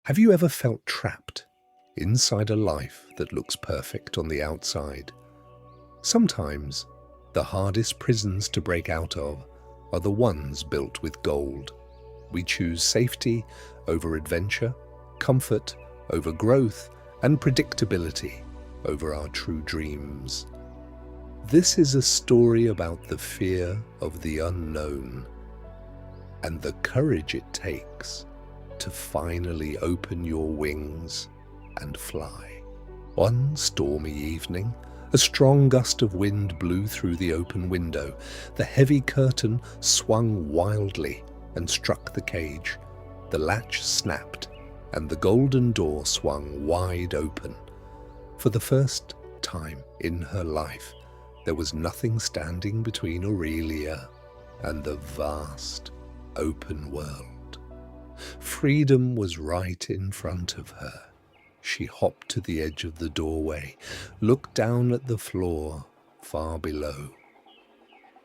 Have you ever felt trapped inside a life that looks perfect on the outside? Sometimes the hardest prisons to break out of are the ones built with gold. We choose safety over adventure, comfort over growth, and predictability over our true dreams. This is a story about the fear of the unknown and the courage it takes to finally open your wings and fly. One stormy evening, a strong gust of wind blew through the open window. The heavy curtain swung wildly and struck the cage. The latch snapped, and the golden door swung wide open. For the first time in her life, there was nothing standing between Aurelia and the vast, open world. Freedom was right in front of her. She hopped to the edge of the doorway, looked down at the floor far below,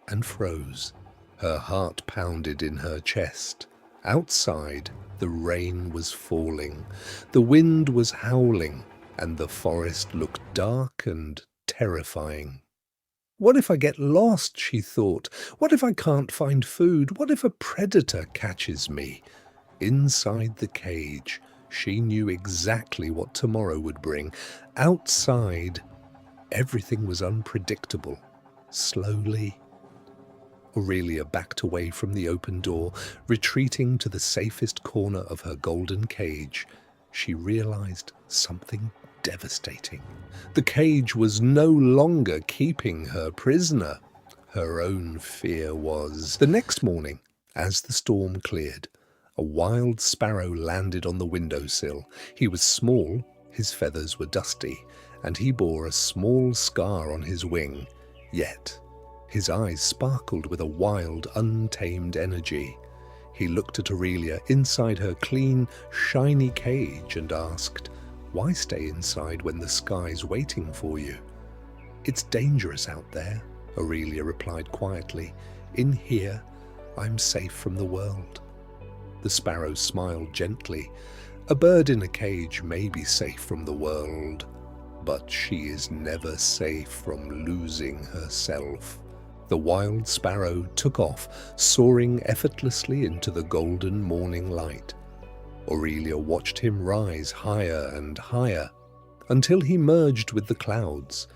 and froze. Her heart pounded in her chest. Outside, the rain was falling, the wind was howling, and the forest looked dark and terrifying. What if I get lost, she thought. What if I can't find food? What if a predator catches me? Inside the cage, she knew exactly what tomorrow would bring. Outside, everything was unpredictable. Slowly, Aurelia backed away from the open door, retreating to the safest corner of her golden cage. She realized something devastating. The cage was no longer keeping her prisoner. Her own fear was. The next morning, as the storm cleared, a wild sparrow landed on the windowsill. He was small, his feathers were dusty, and he bore a small scar on his wing. Yet, his eyes sparkled with a wild, untamed energy. He looked at Aurelia inside her clean, shiny cage and asked, "Why stay inside when the sky's waiting for you?" "It's dangerous out there," Aurelia replied quietly. "In here, I'm safe from the world." The sparrow smiled gently. "A bird in a cage may be safe from the world, but she is never safe from losing herself." The wild sparrow took off, soaring effortlessly into the golden morning light. Aurelia watched him rise higher and higher until he merged with the clouds.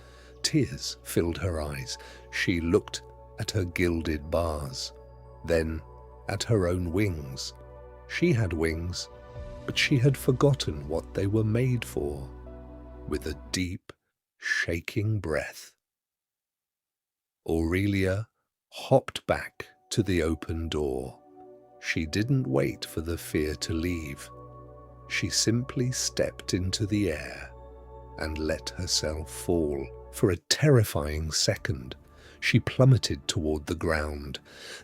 Tears filled her eyes. She looked at her gilded bars, then at her own wings. She had wings, but she had forgotten what they were made for. With a deep, shaking breath, Aurelia hopped back to the open door. She didn't wait for the fear to leave. She simply stepped into the air and let herself fall. For a terrifying second, she plummeted toward the ground.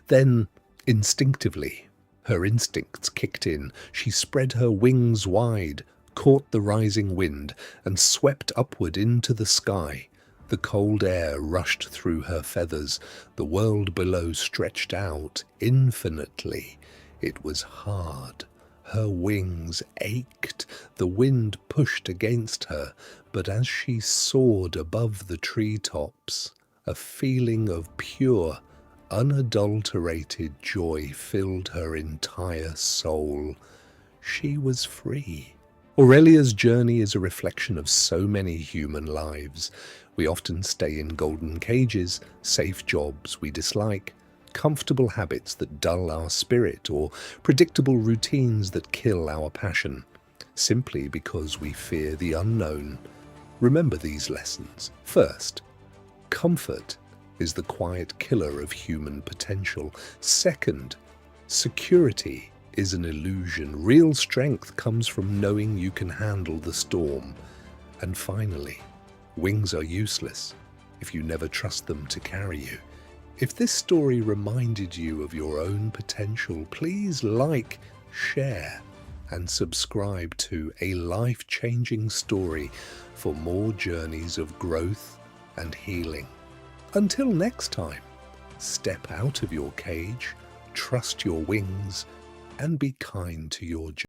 Then, instinctively, her instincts kicked in. She spread her wings wide, caught the rising wind, and swept upward into the sky. The cold air rushed through her feathers. The world below stretched out infinitely. It was hard. Her wings ached. The wind pushed against her. But as she soared above the treetops, a feeling of pure, unadulterated joy filled her entire soul. She was free. Aurelia's journey is a reflection of so many human lives. We often stay in golden cages, safe jobs we dislike, comfortable habits that dull our spirit, or predictable routines that kill our passion, simply because we fear the unknown. Remember these lessons. First, comfort is the quiet killer of human potential. Second, security is an illusion. Real strength comes from knowing you can handle the storm. And finally, wings are useless if you never trust them to carry you. If this story reminded you of your own potential, please like, share, and subscribe to A Life-Changing Story for more journeys of growth and healing. Until next time, step out of your cage, trust your wings, and be kind to your journey.